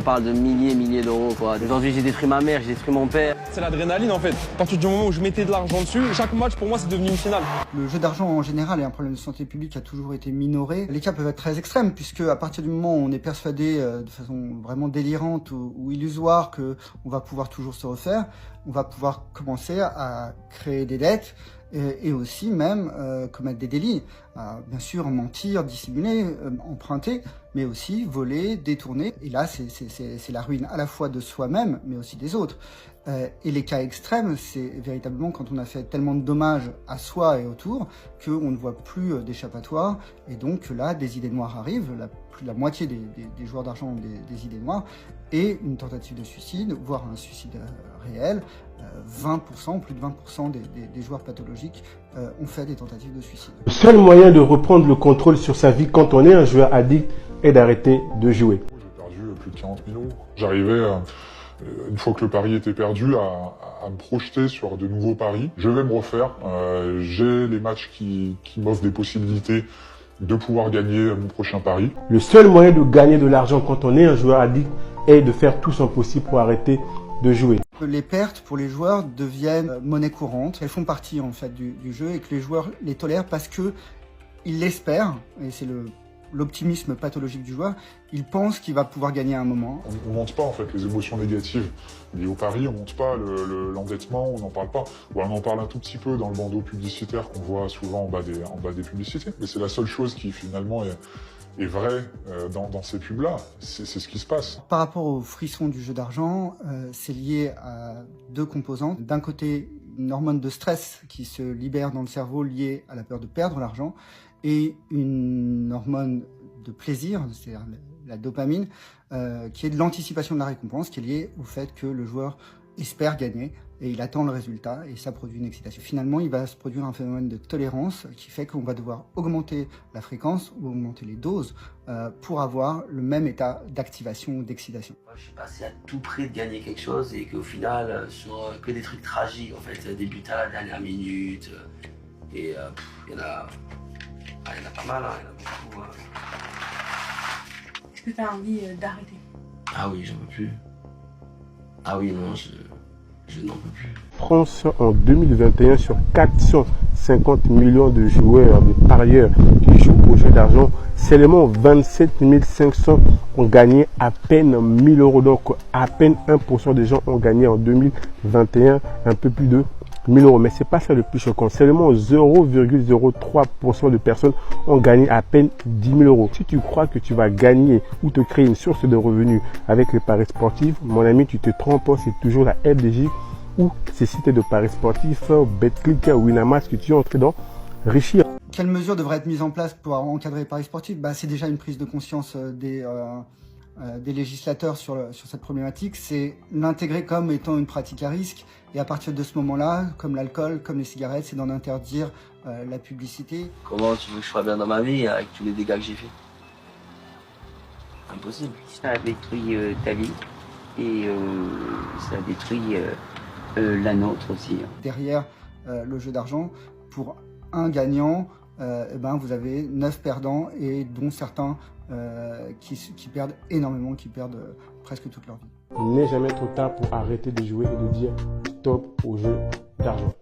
On parle de milliers d'euros, quoi. Aujourd'hui, j'ai détruit ma mère, j'ai détruit mon père. C'est l'adrénaline, en fait. À partir du moment où je mettais de l'argent dessus, chaque match, pour moi, c'est devenu une finale. Le jeu d'argent, en général, est un problème de santé publique qui a toujours été minoré. Les cas peuvent être très extrêmes, puisque à partir du moment où on est persuadé de façon vraiment délirante ou illusoire que on va pouvoir toujours se refaire, on va pouvoir commencer à créer des dettes et aussi même commettre des délits. Bien sûr, mentir, dissimuler, emprunter, mais aussi voler, détourner. Et là, c'est la ruine à la fois de soi-même, mais aussi des autres. Et les cas extrêmes, c'est véritablement quand on a fait tellement de dommages à soi et autour qu'on ne voit plus d'échappatoire. Et donc là, des idées noires arrivent. Plus de la moitié des joueurs d'argent ont des idées noires. Et une tentative de suicide, voire un suicide réel. 20%, plus de 20% des joueurs pathologiques ont fait des tentatives de suicide. Le seul moyen de reprendre le contrôle sur sa vie quand on est un joueur addict est d'arrêter de jouer. J'ai perdu plus de 40 000 euros. J'arrivais, une fois que le pari était perdu, à me projeter sur de nouveaux paris. Je vais me refaire. J'ai les matchs qui m'offrent des possibilités de pouvoir gagner mon prochain pari. Le seul moyen de gagner de l'argent quand on est un joueur addict est de faire tout son possible pour arrêter de jouer. Les pertes pour les joueurs deviennent monnaie courante. Elles font partie en fait du jeu et que les joueurs les tolèrent parce que ils l'espèrent, et c'est l'optimisme pathologique du joueur, il pense qu'il va pouvoir gagner à un moment. On monte pas en fait les émotions négatives liées au pari, on monte pas l'endettement, on n'en parle pas. Ou on en parle un tout petit peu dans le bandeau publicitaire qu'on voit souvent en bas des publicités. Mais c'est la seule chose qui finalement est vrai dans ces pubs-là, c'est ce qui se passe. Par rapport au frisson du jeu d'argent, c'est lié à deux composantes. D'un côté, une hormone de stress qui se libère dans le cerveau liée à la peur de perdre l'argent, et une hormone de plaisir, c'est-à-dire la dopamine, qui est de l'anticipation de la récompense, qui est liée au fait que le joueur espère gagner et il attend le résultat et ça produit une excitation. Finalement, il va se produire un phénomène de tolérance qui fait qu'on va devoir augmenter la fréquence ou augmenter les doses pour avoir le même état d'activation ou d'excitation. Je suis passé à tout près de gagner quelque chose et qu'au final, sur que des trucs tragiques, en fait, des buts à la dernière minute, et il y en a pas mal, hein, il y en a beaucoup. Est-ce que tu as envie d'arrêter? Ah oui, j'en peux plus. Ah oui, non, je n'en peux plus. France, en 2021, sur 450 millions de joueurs, de parieurs qui jouent au jeu d'argent, seulement 27 500 ont gagné à peine 1 000 euros. Donc, à peine 1% des gens ont gagné en 2021 un peu plus de 1 000 euros. Mais c'est pas ça le plus choquant. Seulement 0,03% de personnes ont gagné à peine 10 000 euros. Si tu crois que tu vas gagner ou te créer une source de revenus avec les paris sportifs, mon ami, tu te trompes. C'est toujours la FDJ ou ces sites de paris sportifs, Betclic, Winamax, que tu es en train d'enrichir. Quelles mesures devraient être mises en place pour encadrer les paris sportifs? C'est déjà une prise de conscience des législateurs sur cette problématique, c'est l'intégrer comme étant une pratique à risque. Et à partir de ce moment-là, comme l'alcool, comme les cigarettes, c'est d'en interdire la publicité. Comment tu veux que je sois bien dans ma vie avec tous les dégâts que j'ai fait? Impossible. Ça a détruit ta vie et ça a détruit la nôtre aussi. Derrière le jeu d'argent, pour un gagnant, vous avez 9 perdants et dont certains qui perdent énormément, qui perdent presque toute leur vie. Il n'est jamais trop tard pour arrêter de jouer et de dire stop au jeu d'argent.